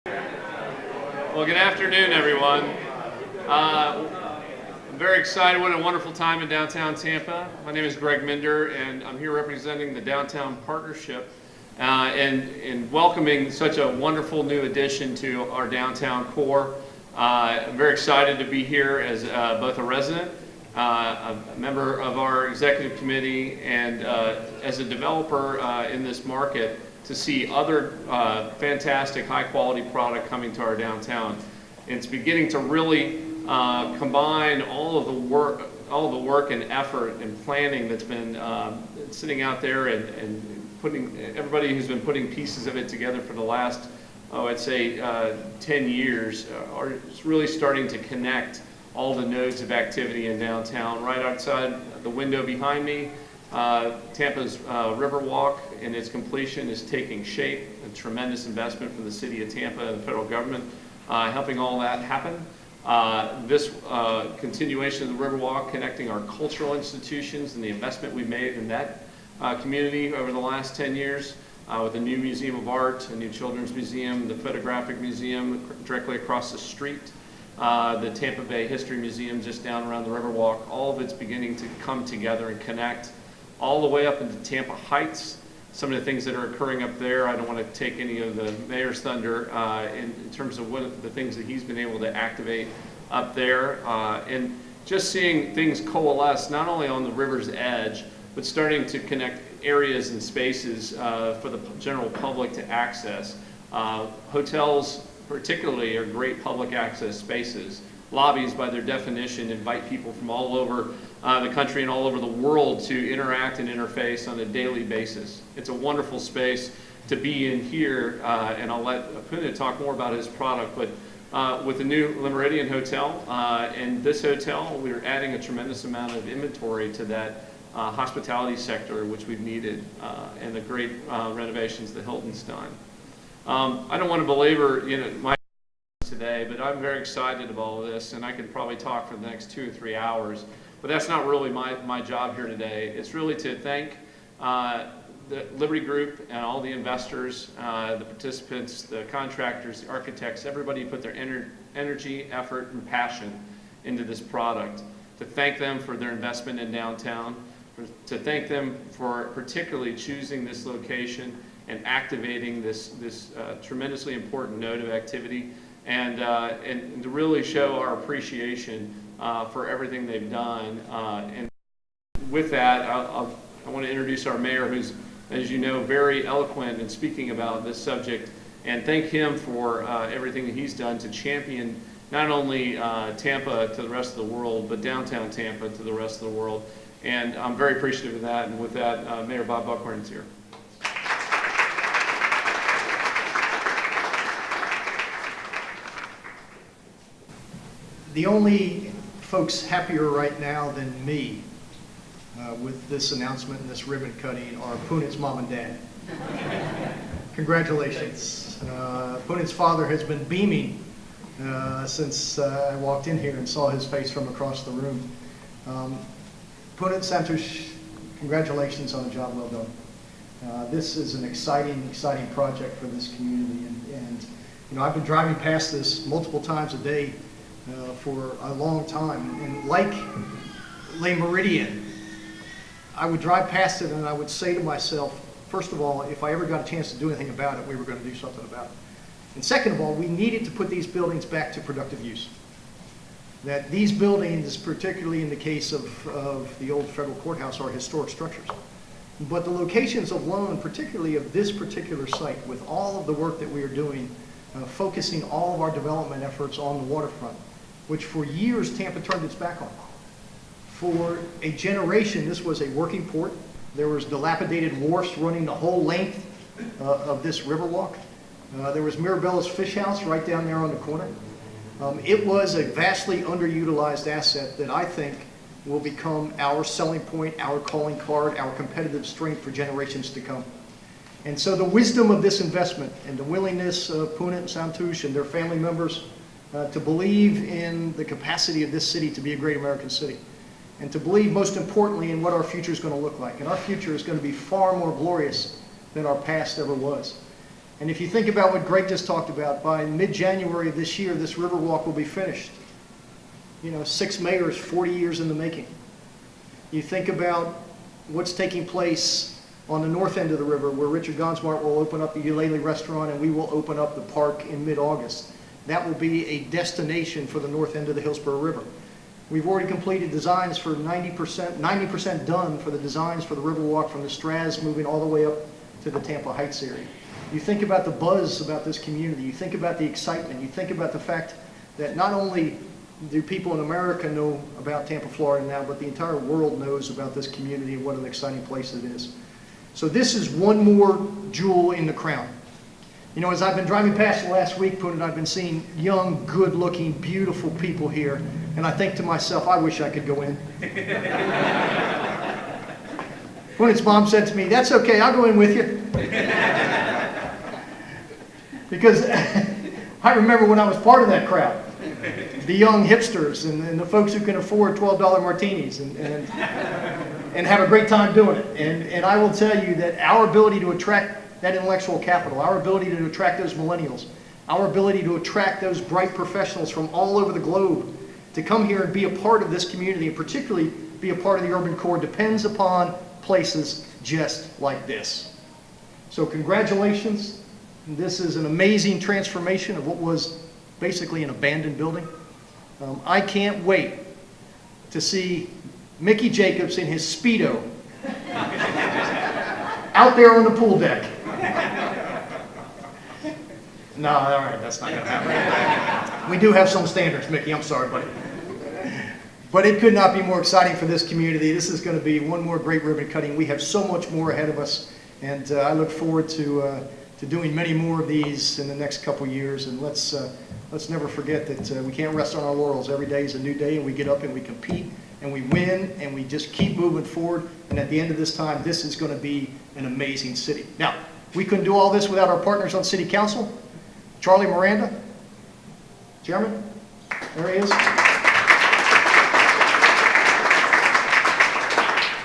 Well, good afternoon, everyone. I'm very excited. What a wonderful time in downtown Tampa. My name is Greg Minder, and I'm here representing the Downtown Partnership and welcoming such a wonderful new addition to our downtown core. I'm very excited to be here as both a resident, a member of our executive committee, and as a developer in this market, to see other fantastic high-quality product coming to our downtown. And it's beginning to really combine all of the work and effort and planning that's been sitting out there and putting everybody who's been putting pieces of it together for the last, I'd say 10 years, are really starting to connect all the nodes of activity in downtown. Right outside the window behind me, Tampa's Riverwalk and its completion is taking shape. A tremendous investment from the city of Tampa and the federal government helping all that happen. This continuation of the Riverwalk, connecting our cultural institutions and the investment we made in that community over the last 10 years with a new Museum of Art, a new Children's Museum, the Photographic Museum directly across the street, the Tampa Bay History Museum just down around the Riverwalk. All of it's beginning to come together and connect all the way up into Tampa Heights. Some of the things that are occurring up there, I don't want to take any of the mayor's thunder in terms of what the things that he's been able to activate up there. And just seeing things coalesce, not only on the river's edge, but starting to connect areas and spaces for the general public to access. Hotels particularly are great public access spaces. Lobbies, by their definition, invite people from all over the country and all over the world to interact and interface on a daily basis. It's a wonderful space to be in here, and I'll let Punit talk more about his product, but with the new Le Méridien Hotel and this hotel, we're adding a tremendous amount of inventory to that hospitality sector, which we've needed, and the great renovations the Hilton's done. I don't want to belabor my today, but I'm very excited about all of this, and I could probably talk for the next 2 or 3 hours, but that's not really my job here today. It's really to thank the Liberty Group and all the investors, the participants, the contractors, the architects, everybody who put their energy, effort, and passion into this product. To thank them for their investment in downtown, to thank them for particularly choosing this location and activating this tremendously important node of activity, and to really show our appreciation for everything they've done. And with that, I want to introduce our mayor, who's, as you know, very eloquent in speaking about this subject, and thank him for everything that he's done to champion not only Tampa to the rest of the world, but downtown Tampa to the rest of the world. And I'm very appreciative of that. And with that, Mayor Bob Buckhorn is here. The only folks happier right now than me with this announcement and this ribbon cutting are Punit's mom and dad. Congratulations. Punit's father has been beaming since I walked in here and saw his face from across the room. Punit Santosh, congratulations on a job well done. This is an exciting project for this community, and I've been driving past this multiple times a day for a long time, and like Le Méridien, I would drive past it and I would say to myself, first of all, if I ever got a chance to do anything about it, we were going to do something about it. And second of all, we needed to put these buildings back to productive use. That these buildings, particularly in the case of the old federal courthouse, are historic structures. But the locations alone, particularly of this particular site, with all of the work that we are doing, focusing all of our development efforts on the waterfront, which for years Tampa turned its back on. For a generation, this was a working port. There was dilapidated wharfs running the whole length of this Riverwalk. There was Mirabella's Fish House right down there on the corner. It was a vastly underutilized asset that I think will become our selling point, our calling card, our competitive strength for generations to come. And so the wisdom of this investment and the willingness of Punit Santosh and their family members to believe in the capacity of this city to be a great American city, and to believe, most importantly, in what our future is going to look like. And our future is going to be far more glorious than our past ever was. And if you think about what Greg just talked about, by mid-January of this year, this Riverwalk will be finished. You know, 6 mayors, 40 years in the making. You think about what's taking place on the north end of the river, where Richard Gonsmart will open up the Eulalie restaurant and we will open up the park in mid-August. That will be a destination for the north end of the Hillsborough River. We've already completed designs for 90% done for the designs for the Riverwalk from the Straz moving all the way up to the Tampa Heights area. You think about the buzz about this community, you think about the excitement, you think about the fact that not only do people in America know about Tampa, Florida now, but the entire world knows about this community and what an exciting place it is. So this is one more jewel in the crown. You know, as I've been driving past the last week, Punit, I've been seeing young, good-looking, beautiful people here, and I think to myself, I wish I could go in. Punit's mom said to me, "That's okay, I'll go in with you." Because I remember when I was part of that crowd, the young hipsters and the folks who can afford $12 martinis and have a great time doing it. And I will tell you that our ability to attract that intellectual capital, our ability to attract those millennials, our ability to attract those bright professionals from all over the globe to come here and be a part of this community, and particularly be a part of the urban core, depends upon places just like this. So congratulations. This is an amazing transformation of what was basically an abandoned building. I can't wait to see Mickey Jacobs in his Speedo out there on the pool deck. No, all right, that's not going to happen. We do have some standards, Mickey. I'm sorry, buddy. But it could not be more exciting for this community. This is going to be one more great ribbon cutting. We have so much more ahead of us, and I look forward to doing many more of these in the next couple years. And let's never forget that we can't rest on our laurels. Every day is a new day, and we get up and we compete and we win, and we just keep moving forward. And at the end of this time, this is going to be an amazing city. Now, we couldn't do all this without our partners on City Council. Charlie Miranda, Chairman, there he is.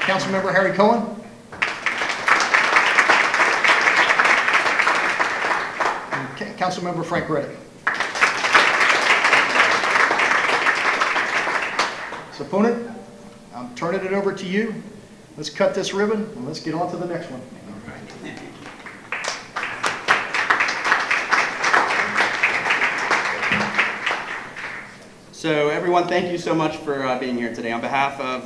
Councilmember Harry Cohen. And Councilmember Frank Reddick. So Punit, I'm turning it over to you. Let's cut this ribbon and let's get on to the next one. So everyone, thank you so much for being here today. On behalf of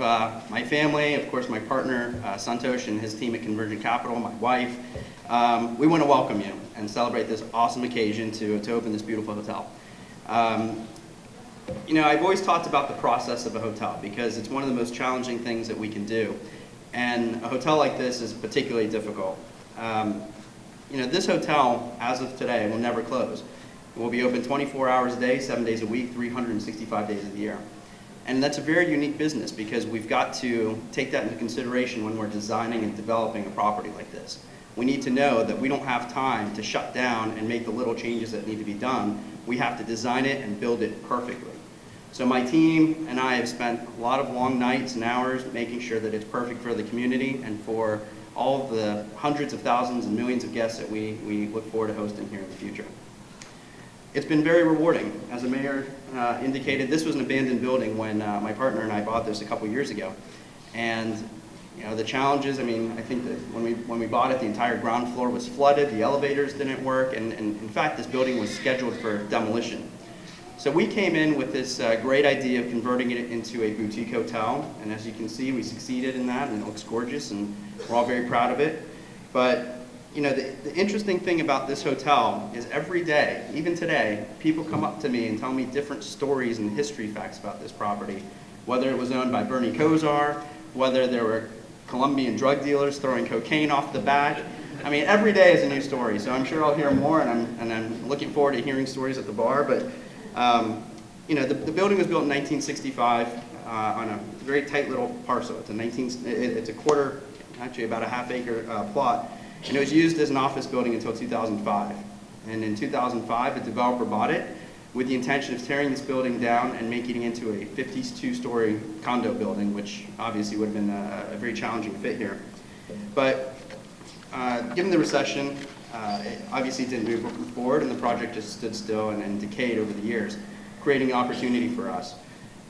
my family, of course my partner Santosh and his team at Convergent Capital, my wife, we want to welcome you and celebrate this awesome occasion to open this beautiful hotel. You know, I've always talked about the process of a hotel because it's one of the most challenging things that we can do. And a hotel like this is particularly difficult. You know, this hotel, as of today, will never close. It will be open 24 hours a day, 7 days a week, 365 days of the year. And that's a very unique business because we've got to take that into consideration when we're designing and developing a property like this. We need to know that we don't have time to shut down and make the little changes that need to be done. We have to design it and build it perfectly. So my team and I have spent a lot of long nights and hours making sure that it's perfect for the community and for all of the hundreds of thousands and millions of guests that we look forward to hosting here in the future. It's been very rewarding. As the mayor indicated, this was an abandoned building when my partner and I bought this a couple years ago. And you know, the challenges, I mean, I think that when we bought it, the entire ground floor was flooded, the elevators didn't work, and in fact, this building was scheduled for demolition. So we came in with this great idea of converting it into a boutique hotel, and as you can see, we succeeded in that, and it looks gorgeous, and we're all very proud of it. But you know, the interesting thing about this hotel is every day, even today, people come up to me and tell me different stories and history facts about this property, whether it was owned by Bernie Kosar, whether there were Colombian drug dealers throwing cocaine off the back. I mean, every day is a new story, so I'm sure I'll hear more, and I'm looking forward to hearing stories at the bar. But you know, the building was built in 1965 on a very tight little parcel. It's a quarter, actually about a half-acre plot. And it was used as an office building until 2005. And in 2005, a developer bought it with the intention of tearing this building down and making it into a 52-story condo building, which obviously would have been a very challenging fit here. But given the recession, it obviously didn't move forward, and the project just stood still and decayed over the years, creating an opportunity for us.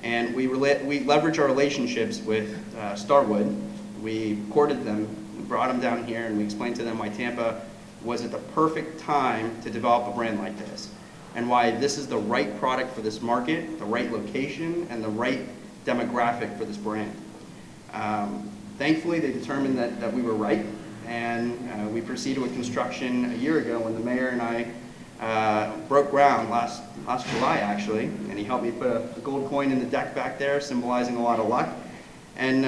And we leverage our relationships with Starwood. We courted them, we brought them down here, and we explained to them why Tampa was at the perfect time to develop a brand like this, and why this is the right product for this market, the right location, and the right demographic for this brand. Thankfully, they determined that we were right, and we proceeded with construction a year ago when the mayor and I broke ground last July, actually, and he helped me put a gold coin in the deck back there, symbolizing a lot of luck. And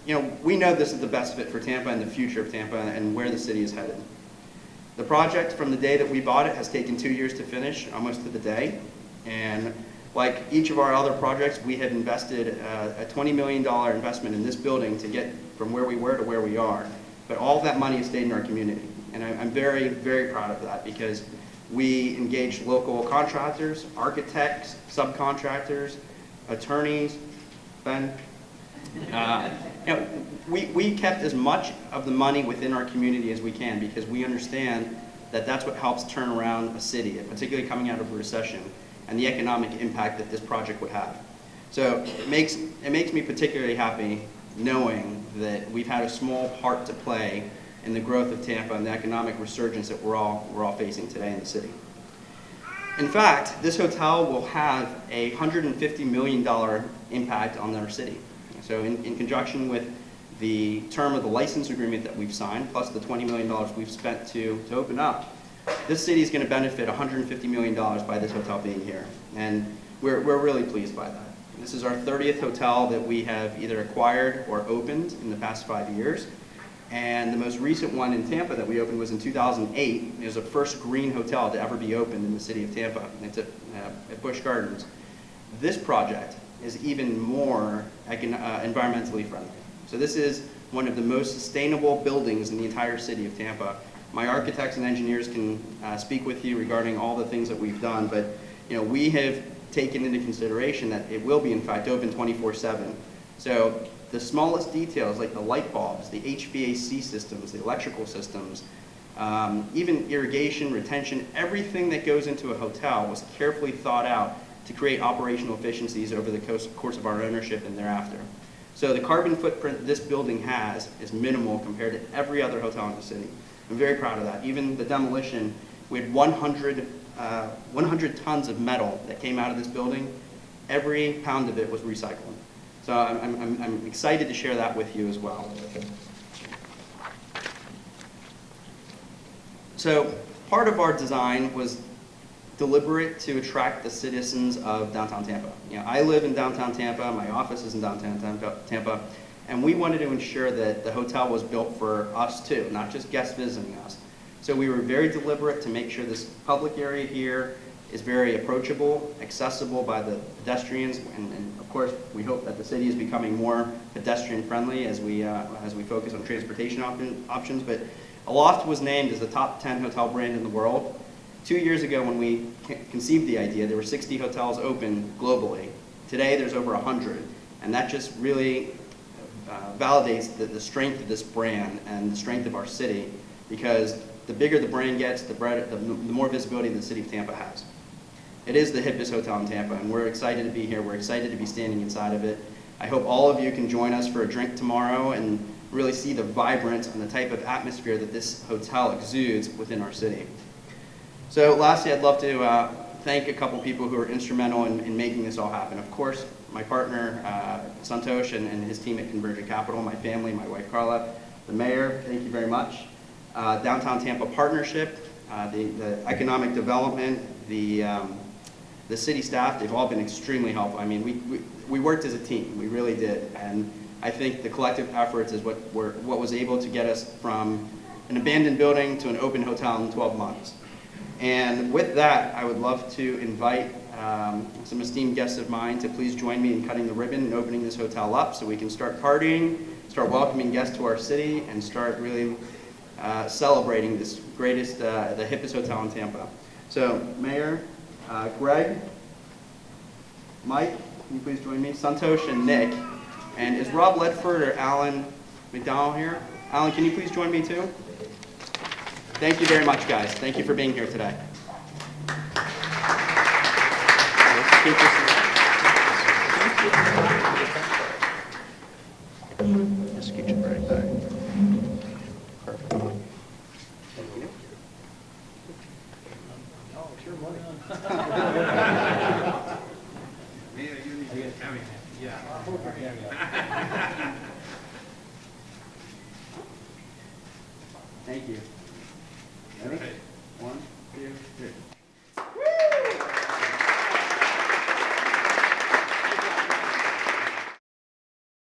you know, we know this is the best fit for Tampa and the future of Tampa and where the city is headed. The project, from the day that we bought it, has taken 2 years to finish, almost to the day. And like each of our other projects, we have invested a $20 million investment in this building to get from where we were to where we are. But all of that money has stayed in our community. And I'm very, very proud of that, because we engaged local contractors, architects, subcontractors, attorneys. Ben? You know, we kept as much of the money within our community as we can, because we understand that that's what helps turn around a city, particularly coming out of a recession, and the economic impact that this project would have. So it makes me particularly happy knowing that we've had a small part to play in the growth of Tampa and the economic resurgence that we're all facing today in the city. In fact, this hotel will have a $150 million impact on our city. So in conjunction with the term of the license agreement that we've signed, plus the $20 million we've spent to open up, this city is going to benefit $150 million by this hotel being here. And we're really pleased by that. This is our 30th hotel that we have either acquired or opened in the past 5 years. And the most recent one in Tampa that we opened was in 2008. It was the first green hotel to ever be opened in the city of Tampa. It's at Busch Gardens. This project is even more environmentally friendly. So this is one of the most sustainable buildings in the entire city of Tampa. My architects and engineers can speak with you regarding all the things that we've done, but you know, we have taken into consideration that it will be in fact open 24/7. So the smallest details, like the light bulbs, the HVAC systems, the electrical systems, even irrigation, retention, everything that goes into a hotel was carefully thought out to create operational efficiencies over the course of our ownership and thereafter. So the carbon footprint this building has is minimal compared to every other hotel in the city. I'm very proud of that. Even the demolition, we had 100 tons of metal that came out of this building. Every pound of it was recycled. So I'm excited to share that with you as well. So part of our design was deliberate to attract the citizens of downtown Tampa. You know, I live in downtown Tampa, my office is in downtown Tampa, and we wanted to ensure that the hotel was built for us too, not just guests visiting us. So we were very deliberate to make sure this public area here is very approachable, accessible by the pedestrians, and of course we hope that the city is becoming more pedestrian friendly as we focus on transportation options. But Aloft was named as the top 10 hotel brand in the world. 2 years ago when we conceived the idea, there were 60 hotels open globally. Today there's over 100, and that just really validates the strength of this brand and the strength of our city, because the bigger the brand gets, the more visibility the city of Tampa has. It is the hippest hotel in Tampa, and we're excited to be here. We're excited to be standing inside of it. I hope all of you can join us for a drink tomorrow and really see the vibrance and the type of atmosphere that this hotel exudes within our city. So lastly, I'd love to thank a couple people who are instrumental in making this all happen. Of course, my partner, Santosh, and his team at Convergent Capital, my family, my wife Carla, the mayor, thank you very much. Downtown Tampa Partnership, the economic development, the city staff, they've all been extremely helpful. I mean, we worked as a team, we really did. And I think the collective efforts is what was able to get us from an abandoned building to an open hotel in 12 months. And with that, I would love to invite some esteemed guests of mine to please join me in cutting the ribbon and opening this hotel up so we can start partying, start welcoming guests to our city, and start really celebrating this greatest, the hippest hotel in Tampa. So, Mayor, Greg, Mike, can you please join me? Santosh and Nick. And is Rob Ledford or Alan McDowell here? Alan, can you please join me too? Thank you very much, guys. Thank you for being here today. Just get you right back. Perfect. Thank you. Ready?